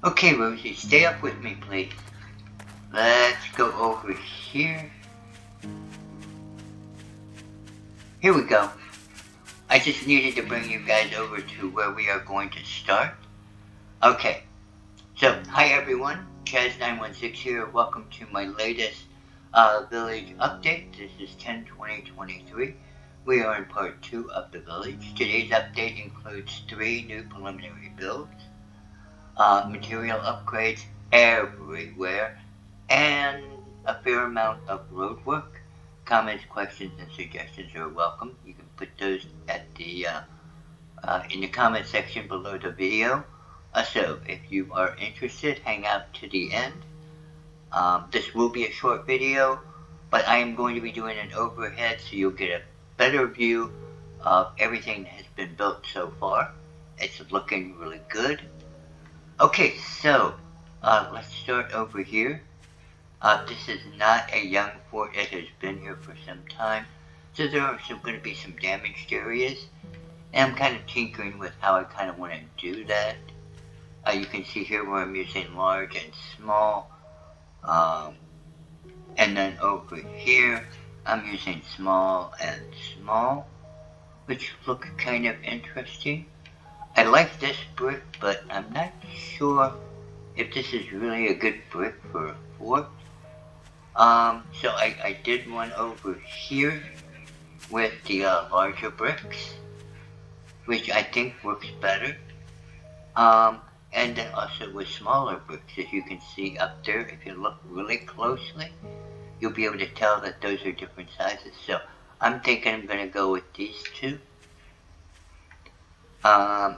Okay, Rosie, stay up with me, please. Let's go over here. Here we go. I just needed to bring you guys over to where we are going to start. Okay, so hi everyone, Chaz916 here. Welcome to my latest village update. This is 10/20/23. We are in part 2 of the village. Today's update includes 3 new preliminary builds, material upgrades everywhere, and a fair amount of road work. Comments, questions, and suggestions are welcome. You can put those at the in the comment section below the video. So if you are interested, hang out to the end. This will be a short video, but I am going to be doing an overhead so you'll get a better view of everything that has been built so far. It's looking really good. Okay, so let's start over here. This is not a young fort. It has been here for some time. So there are going to be some damaged areas. And I'm kind of tinkering with how I kind of want to do that. You can see here where I'm using large and small. And then over here, I'm using small and small, which look kind of interesting. I like this brick, but I'm not sure if this is really a good brick for a fort. So I did one over here with the larger bricks, which I think works better. And then also with smaller bricks, as you can see up there, if you look really closely, you'll be able to tell that those are different sizes. So I'm thinking I'm going to go with these two.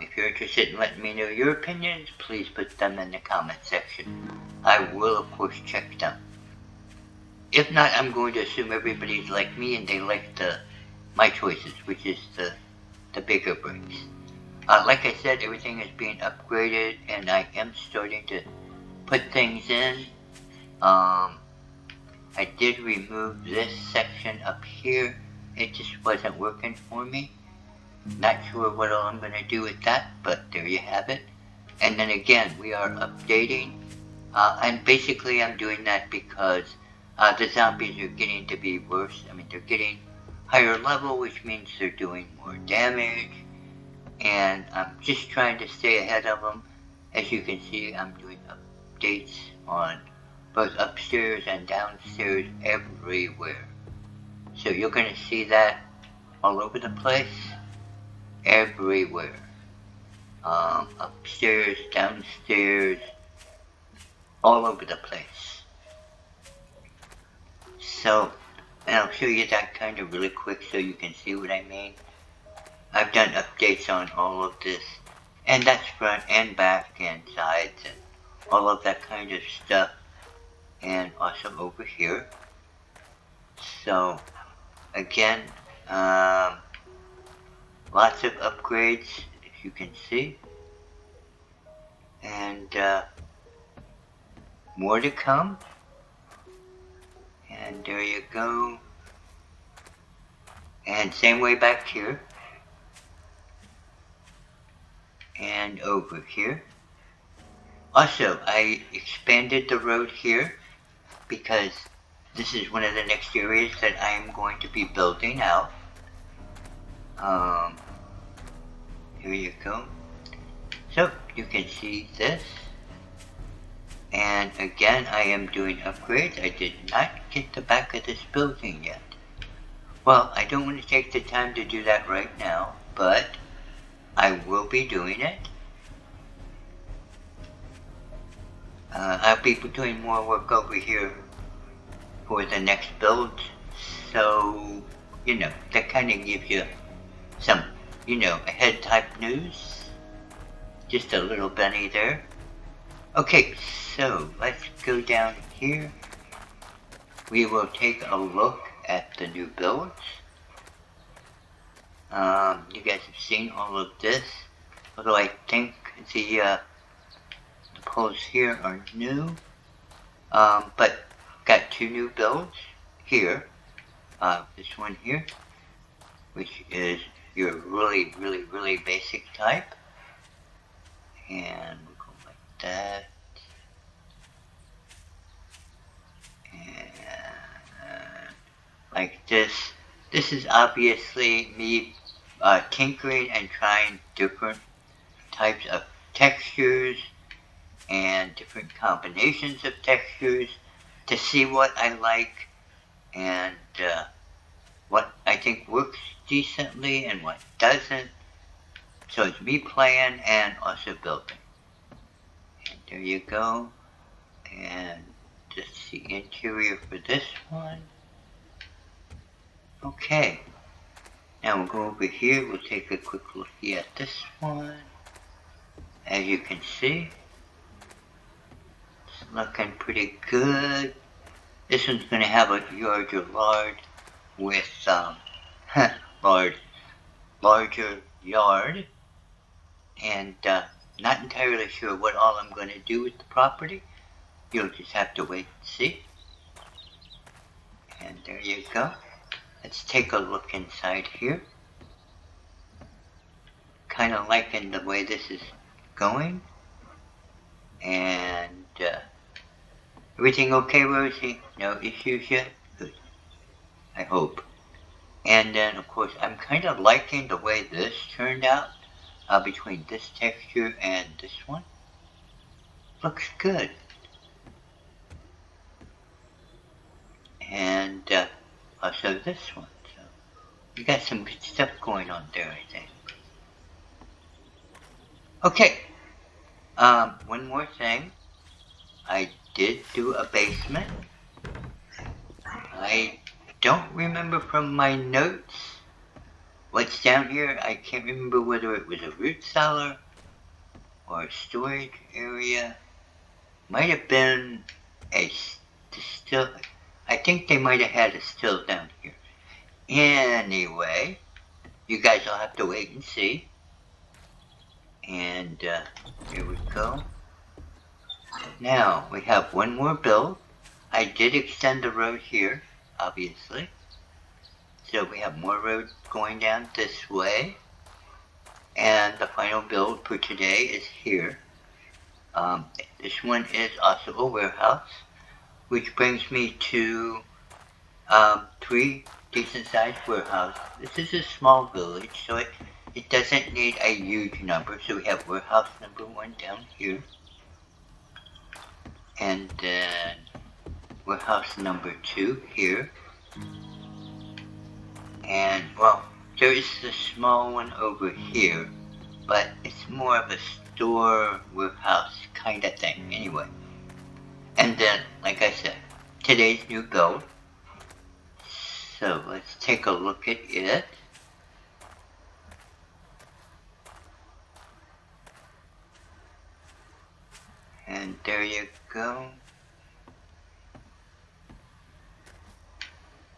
If you're interested in letting me know your opinions, please put them in the comment section. I will, of course, check them. If not, I'm going to assume everybody's like me and they like my choices, which is the bigger bricks. Like I said, everything is being upgraded, and I am starting to put things in. I did remove this section up here. It just wasn't working for me. Not sure what all I'm going to do with that, but there you have it. And then again, we are updating. And basically I'm doing that because the zombies are getting to be worse. I mean, they're getting higher level, which means they're doing more damage. And I'm just trying to stay ahead of them. As you can see, I'm doing updates on both upstairs and downstairs everywhere. So you're going to see that all over the place, everywhere. Upstairs, downstairs, all over the place. So, and I'll show you that kind of really quick so you can see what I mean. I've done updates on all of this, and that's front and back and sides and all of that kind of stuff, and also over here. So again, lots of upgrades, as you can see, and more to come. And there you go. And same way back here. And over here. Also, I expanded the road here because this is one of the next areas that I am going to be building out. Here you go. So you can see this. And again, I am doing upgrades. I did not get the back of this building yet. Well, I don't want to take the time to do that right now, but I will be doing it. I'll be doing more work over here for the next build. So, you know, that kind of gives you some, you know, ahead type news. Just a little Benny there. Okay, so let's go down here. We will take a look at the new builds. You guys have seen all of this, although I think the poles here are new, but got 2 new builds here. This one here, which is your really basic type, and we'll go like that. like this. This is obviously me tinkering and trying different types of textures and different combinations of textures to see what I like and what I think works decently and what doesn't. So it's me playing and also building. And there you go. And just the interior for this one. Okay. Now we'll go over here. We'll take a quick look at this one. As you can see, it's looking pretty good. This one's going to have a larger with larger yard, and not entirely sure what all I'm going to do with the property. You'll just have to wait and see. And there you go. Let's take a look inside here. Kind of liking the way this is going. And everything okay, Rosie? No issues yet? Good. I hope. And then, of course, I'm kind of liking the way this turned out between this texture and this one. Looks good. And also this one. So you got some good stuff going on there, I think. Okay. One more thing. I did do a basement. I don't remember from my notes what's down here. I can't remember whether it was a root cellar or a storage area. Might have been a still. I think they might have had a still down here. Anyway, you guys will have to wait and see. And here we go. Now we have one more build. I did extend the road here, obviously. So we have more road going down this way. And the final build for today is here. This one is also a warehouse, which brings me to 3 decent sized warehouses. This is a small village, so it doesn't need a huge number. So we have warehouse number 1 down here. And then warehouse number 2 here. And, well, there is a small one over here, but it's more of a store warehouse kind of thing anyway. And then, like I said, today's new build. So let's take a look at it. And there you go.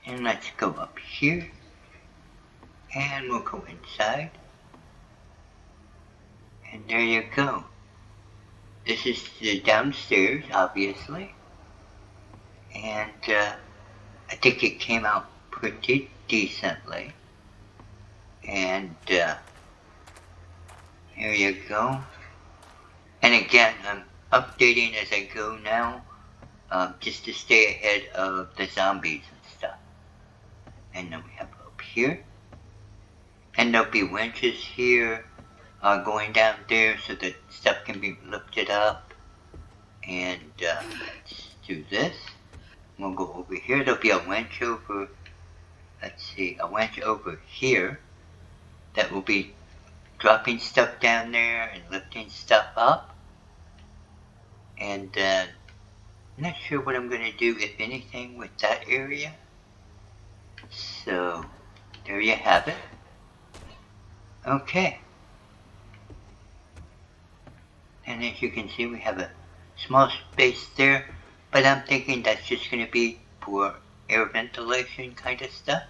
And let's go up here. And we'll go inside. And there you go. This is the downstairs, obviously. And I think it came out pretty decently. And here you go. And again, I'm updating as I go now, just to stay ahead of the zombies and stuff. And then we have up here. And there'll be winches here going down there so that stuff can be lifted up. And let's do this. We'll go over here. There'll be a winch over, let's see, a winch over here that will be dropping stuff down there and lifting stuff up. And I'm not sure what I'm going to do, if anything, with that area. So there you have it. Okay. And as you can see, we have a small space there, but I'm thinking that's just going to be for air ventilation kind of stuff.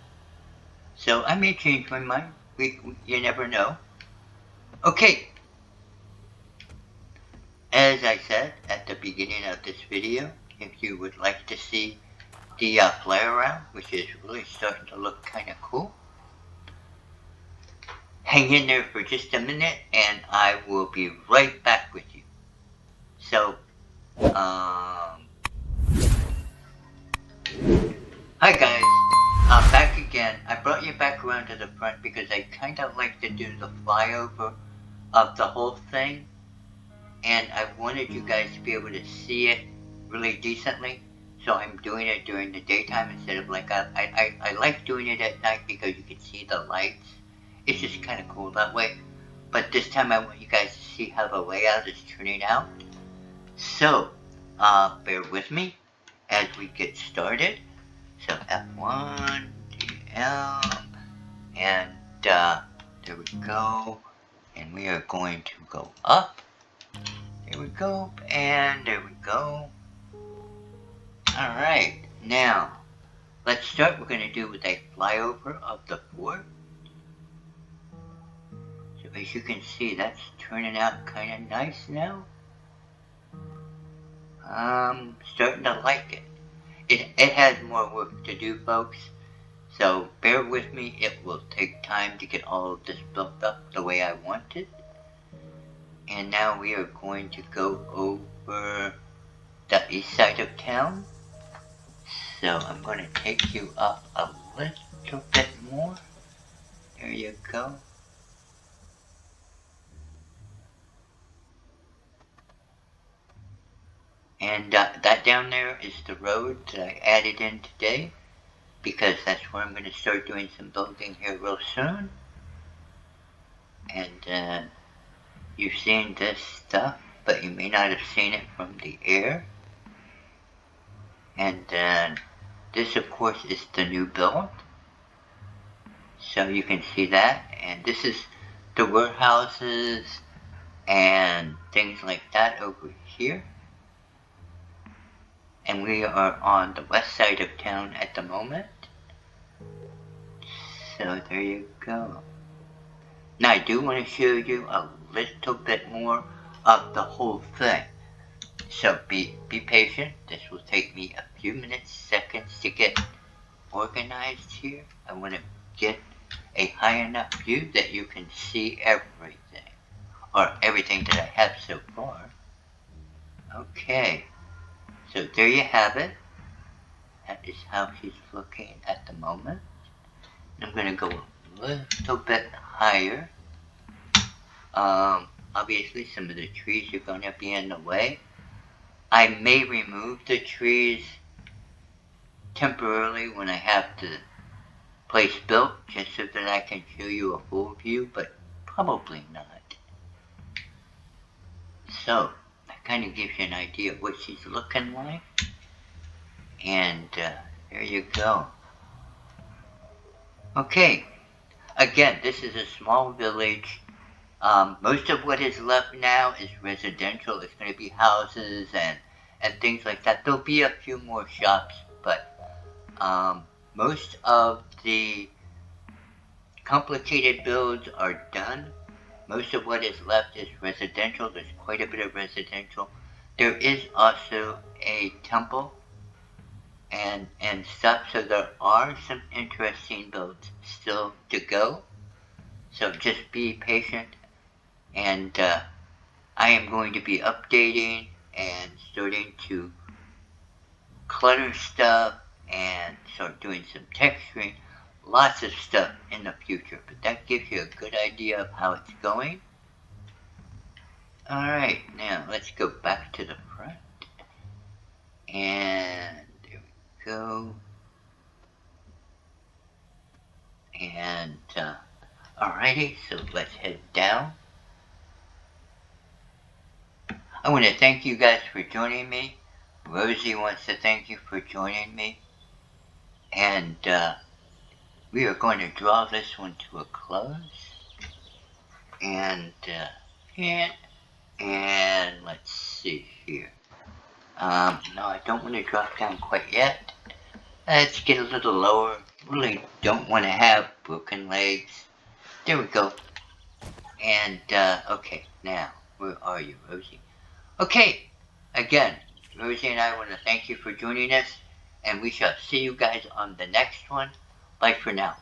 So I may change my mind. You never know. Okay. As I said at the beginning of this video, if you would like to see the fly around, which is really starting to look kind of cool, hang in there for just a minute and I will be right back with you. So, hi guys, Back again. I brought you back around to the front because I kind of like to do the flyover of the whole thing, and I wanted you guys to be able to see it really decently, so I'm doing it during the daytime instead of like I like doing it at night because you can see the lights. It's just kind of cool that way. But this time I want you guys to see how the layout is turning out. So, bear with me as we get started. So F1, DL, and there we go. And we are going to go up. There we go, and there we go. Alright, now, let's start. We're going to do with a flyover of the fort. So as you can see, that's turning out kind of nice now. Starting to like it. It has more work to do, folks. So bear with me. It will take time to get all of this built up the way I want it. And now we are going to go over the east side of town. So I'm going to take you up a little bit more. There you go. And that down there is the road that I added in today, because that's where I'm going to start doing some building here real soon. And you've seen this stuff, but you may not have seen it from the air. And this, of course, is the new build. So you can see that. And this is the warehouses and things like that over here. And we are on the west side of town at the moment. So there you go. Now I do want to show you a little bit more of the whole thing. So be patient. This will take me a few minutes, seconds to get organized here. I want to get a high enough view that you can see everything. Or everything that I have so far. Okay. So there you have it. That is how she's looking at the moment. I'm going to go a little bit higher. Obviously some of the trees are going to be in the way. I may remove the trees temporarily when I have the place built, just so that I can show you a full view, but probably not. So, that kind of gives you an idea of what she's looking like. And there you go. Okay, again, this is a small village. Most of what is left now is residential. It's going to be houses and things like that. There'll be a few more shops, but most of the complicated builds are done. Most of what is left is residential. There's quite a bit of residential. There is also a temple and stuff, so there are some interesting builds still to go. So just be patient, and I am going to be updating and starting to clutter stuff and start doing some texturing, lots of stuff in the future, but that gives you a good idea of how it's going. Alright, now let's go back to the front, and there we go, and alrighty, so let's head down. I want to thank you guys for joining me. Rosie wants to thank you for joining me. And we are going to draw this one to a close. And let's see here. No, I don't want to drop down quite yet. Let's get a little lower. Really don't want to have broken legs. There we go. And okay, now where are you, Rosie? Okay, again, Rosie and I want to thank you for joining us, and we shall see you guys on the next one. Bye for now.